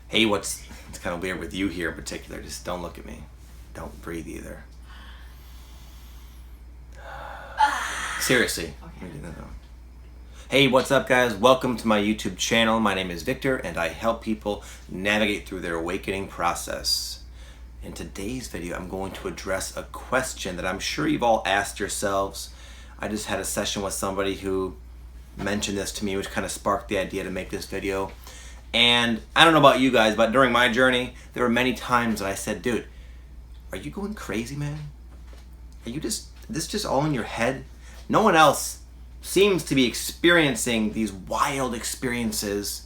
Hey, it's kind of weird with you here in particular. Just don't look at me. Don't breathe either. Seriously. Okay. Hey, what's up, guys? Welcome to my YouTube channel. My name is Victor, and I help people navigate through their awakening process. In today's video, I'm going to address a question that I'm sure you've all asked yourselves. I just had a session with somebody who mentioned this to me, which kind of sparked the idea to make this video. And I don't know about you guys, but during my journey, there were many times that I said, dude, are you going crazy, man? Are you this just all in your head? No one else seems to be experiencing these wild experiences.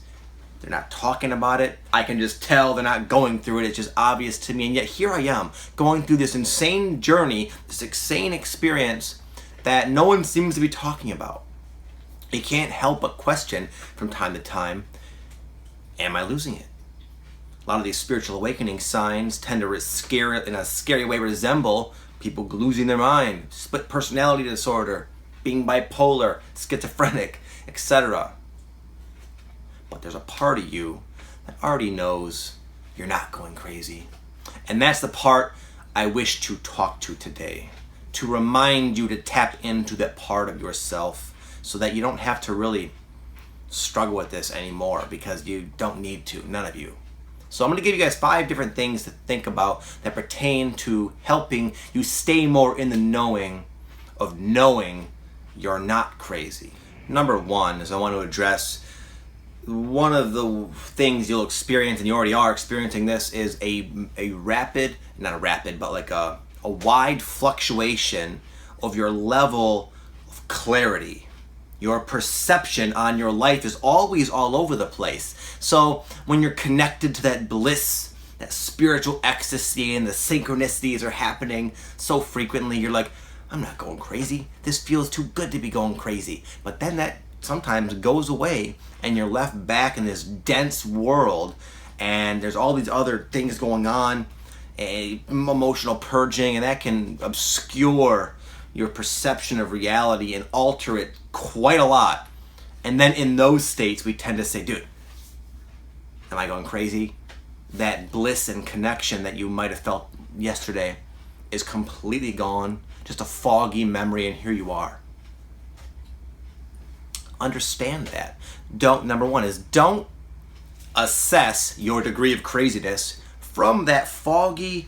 They're not talking about it. I can just tell they're not going through it. It's just obvious to me. And yet here I am going through this insane journey, this insane experience that no one seems to be talking about. You can't help but question from time to time, am I losing it? A lot of these spiritual awakening signs tend to in a scary way resemble people losing their mind, split personality disorder, being bipolar, schizophrenic, etc. But there's a part of you that already knows you're not going crazy. And that's the part I wish to talk to today, to remind you to tap into that part of yourself so that you don't have to really struggle with this anymore, because you don't need to, none of you. So I'm going to give you guys 5 different things to think about that pertain to helping you stay more in the knowing of knowing you're not crazy. Number 1 is I want to address one of the things you'll experience, and you already are experiencing this, is a wide fluctuation of your level of clarity. Your perception on your life is always all over the place. So when you're connected to that bliss, that spiritual ecstasy, and the synchronicities are happening so frequently, you're like, I'm not going crazy. This feels too good to be going crazy. But then that sometimes goes away, and you're left back in this dense world, and there's all these other things going on, emotional purging, and that can obscure your perception of reality and alter it quite a lot. And then in those states, we tend to say, dude, am I going crazy? That bliss and connection that you might have felt yesterday is completely gone, just a foggy memory, and here you are. Understand that. Number 1 is don't assess your degree of craziness from that foggy,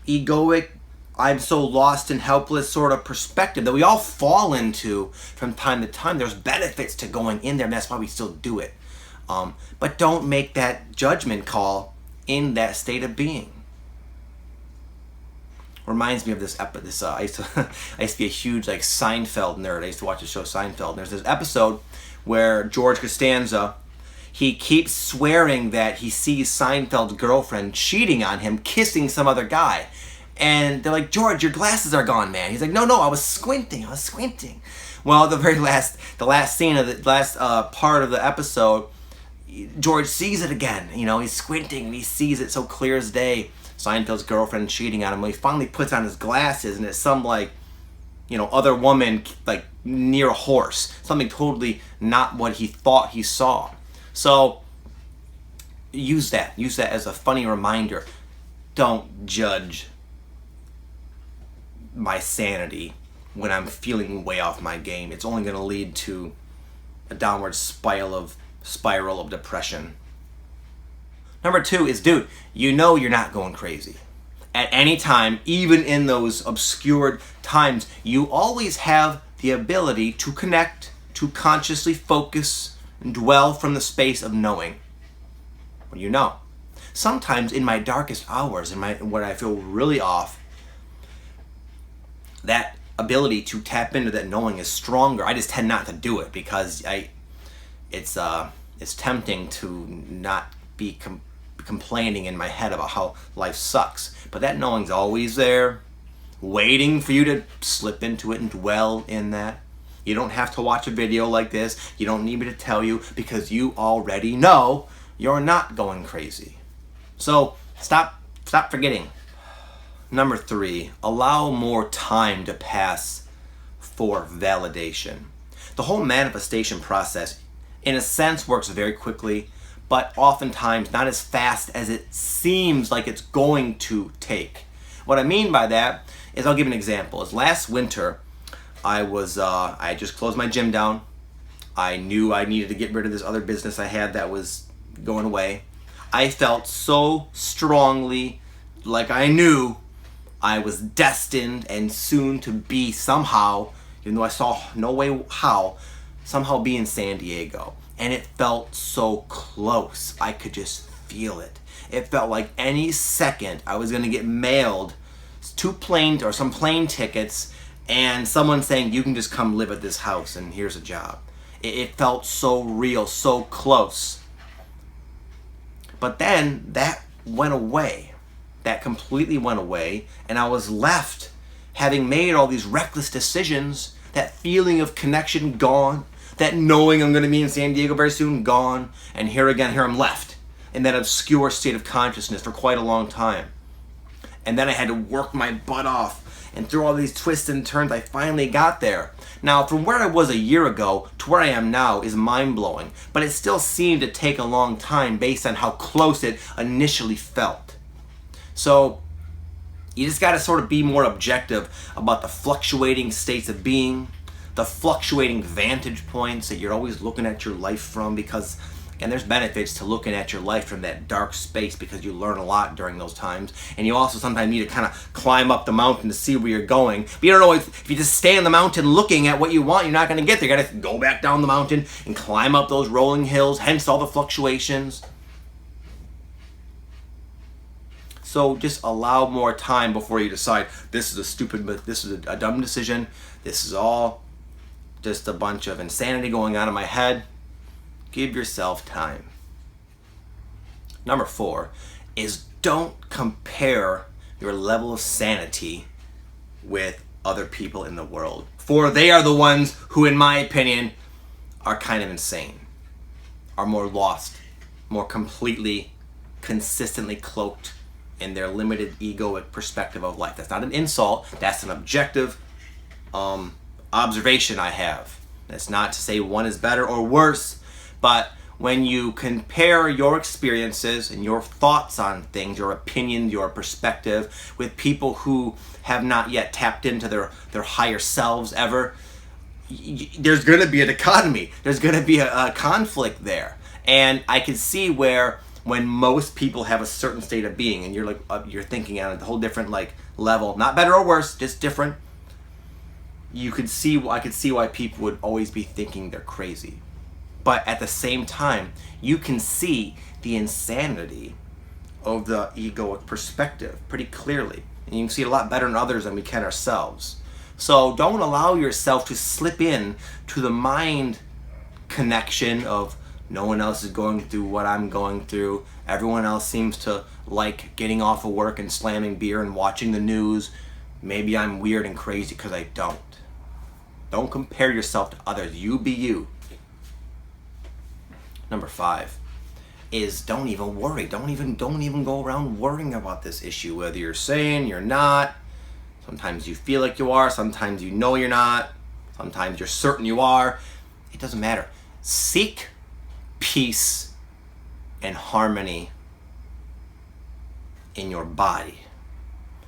egoic, I'm so lost and helpless sort of perspective that we all fall into from time to time. There's benefits to going in there, and that's why we still do it. But don't make that judgment call in that state of being. Reminds me of this I used to be a huge Seinfeld nerd. I used to watch the show Seinfeld. And there's this episode where George Costanza, he keeps swearing that he sees Seinfeld's girlfriend cheating on him, kissing some other guy. And they're like, George, your glasses are gone, man. He's like, no, I was squinting. Well, the last scene of the last part of the episode, George sees it again. You know, he's squinting and he sees it so clear as day. Seinfeld's girlfriend cheating on him. Well, he finally puts on his glasses, and it's some other woman near a horse. Something totally not what he thought he saw. So use that as a funny reminder. Don't judge my sanity when I'm feeling way off my game. It's only going to lead to a downward spiral of depression. Number 2 is, dude, you know you're not going crazy. At any time, even in those obscured times, you always have the ability to connect, to consciously focus and dwell from the space of knowing. What do you know? Sometimes in my darkest hours, when I feel really off, that ability to tap into that knowing is stronger. I just tend not to do it because it's tempting to not be complaining in my head about how life sucks. But that knowing's always there, waiting for you to slip into it and dwell in that. You don't have to watch a video like this. You don't need me to tell you, because you already know you're not going crazy. So stop forgetting. Number 3, allow more time to pass for validation. The whole manifestation process, in a sense, works very quickly, but oftentimes not as fast as it seems like it's going to take. What I mean by that is, I'll give an example. Is last winter, I had just closed my gym down. I knew I needed to get rid of this other business I had that was going away. I felt so strongly like I knew I was destined and soon to be somehow, even though I saw no way how, somehow be in San Diego. And it felt so close. I could just feel it. It felt like any second I was going to get mailed some plane tickets and someone saying, you can just come live at this house and here's a job. It felt so real, so close. But then that went away. That completely went away, and I was left having made all these reckless decisions. That feeling of connection gone. That knowing I'm going to be in San Diego very soon gone. And here I'm left in that obscure state of consciousness for quite a long time. And then I had to work my butt off. And through all these twists and turns, I finally got there. Now, from where I was a year ago to where I am now is mind-blowing. But it still seemed to take a long time based on how close it initially felt. So, you just got to sort of be more objective about the fluctuating states of being, the fluctuating vantage points that you're always looking at your life from, because, again, there's benefits to looking at your life from that dark space because you learn a lot during those times. And you also sometimes need to kind of climb up the mountain to see where you're going. But you don't know if you just stay on the mountain looking at what you want, you're not going to get there. You got to go back down the mountain and climb up those rolling hills, hence all the fluctuations. So just allow more time before you decide, this is a dumb decision. This is all just a bunch of insanity going on in my head. Give yourself time. Number 4 is, don't compare your level of sanity with other people in the world. For they are the ones who, in my opinion, are kind of insane, are more lost, more completely, consistently cloaked in their limited egoic perspective of life. That's not an insult. That's an objective observation I have. That's not to say one is better or worse, but when you compare your experiences and your thoughts on things, your opinion, your perspective with people who have not yet tapped into their higher selves ever, there's going to be a dichotomy. There's going to be a conflict there. And I can see where when most people have a certain state of being and you're thinking on a whole different level, not better or worse, just different, I could see why people would always be thinking they're crazy. But at the same time, you can see the insanity of the egoic perspective pretty clearly. And you can see it a lot better in others than we can ourselves. So don't allow yourself to slip in to the mind connection of, no one else is going through what I'm going through. Everyone else seems to like getting off of work and slamming beer and watching the news. Maybe I'm weird and crazy because I don't. Don't compare yourself to others. You be you. Number 5 is, don't even worry. Don't even go around worrying about this issue. Whether you're saying you're not. Sometimes you feel like you are. Sometimes you know you're not. Sometimes you're certain you are. It doesn't matter. Seek peace and harmony in your body.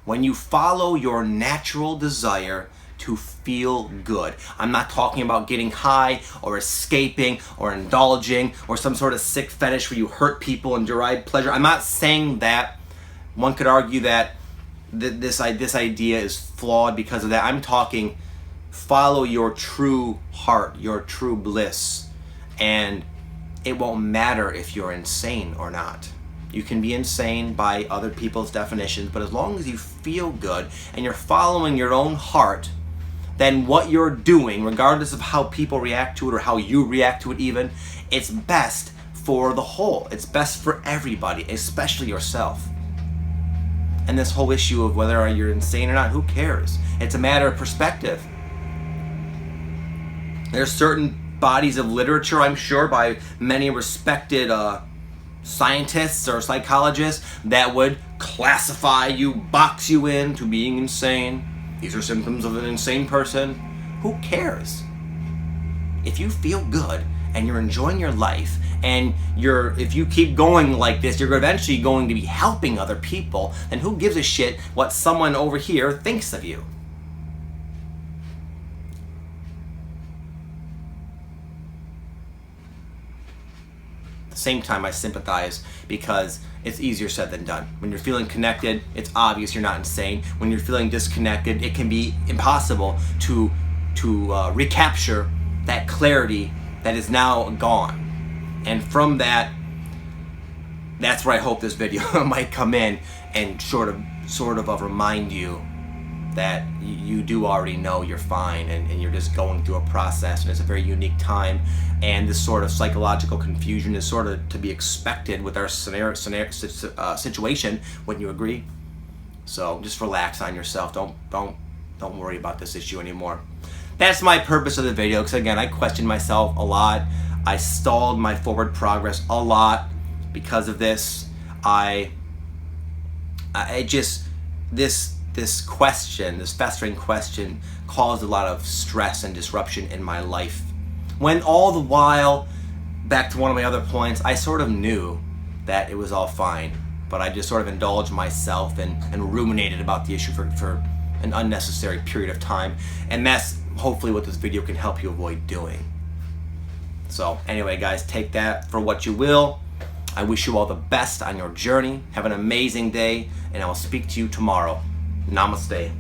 When you follow your natural desire to feel good. I'm not talking about getting high or escaping or indulging or some sort of sick fetish where you hurt people and derive pleasure. I'm not saying that. One could argue that this idea is flawed because of that. I'm talking follow your true heart, your true bliss, and it won't matter if you're insane or not. You can be insane by other people's definitions, but as long as you feel good and you're following your own heart, then what you're doing, regardless of how people react to it or how you react to it even, it's best for the whole. It's best for everybody, especially yourself. And this whole issue of whether you're insane or not, who cares? It's a matter of perspective. There's certain bodies of literature, I'm sure, by many respected scientists or psychologists that would classify you, box you into being insane. These are symptoms of an insane person. Who cares? If you feel good and you're enjoying your life and if you keep going like this, you're eventually going to be helping other people, and who gives a shit what someone over here thinks of you? At the same time, I sympathize because it's easier said than done. When you're feeling connected, it's obvious you're not insane. When you're feeling disconnected, it can be impossible to recapture that clarity that is now gone. And from that's where I hope this video might come in and sort of remind you that you do already know you're fine, and you're just going through a process, and it's a very unique time, and this sort of psychological confusion is sort of to be expected with our situation. Wouldn't you agree? So just relax on yourself. Don't worry about this issue anymore. That's my purpose of the video, because again, I questioned myself a lot. I stalled my forward progress a lot because of this. This festering question caused a lot of stress and disruption in my life. When all the while, back to one of my other points, I sort of knew that it was all fine, but I just sort of indulged myself and ruminated about the issue for an unnecessary period of time. And that's hopefully what this video can help you avoid doing. So anyway, guys, take that for what you will. I wish you all the best on your journey. Have an amazing day, and I will speak to you tomorrow. Namaste.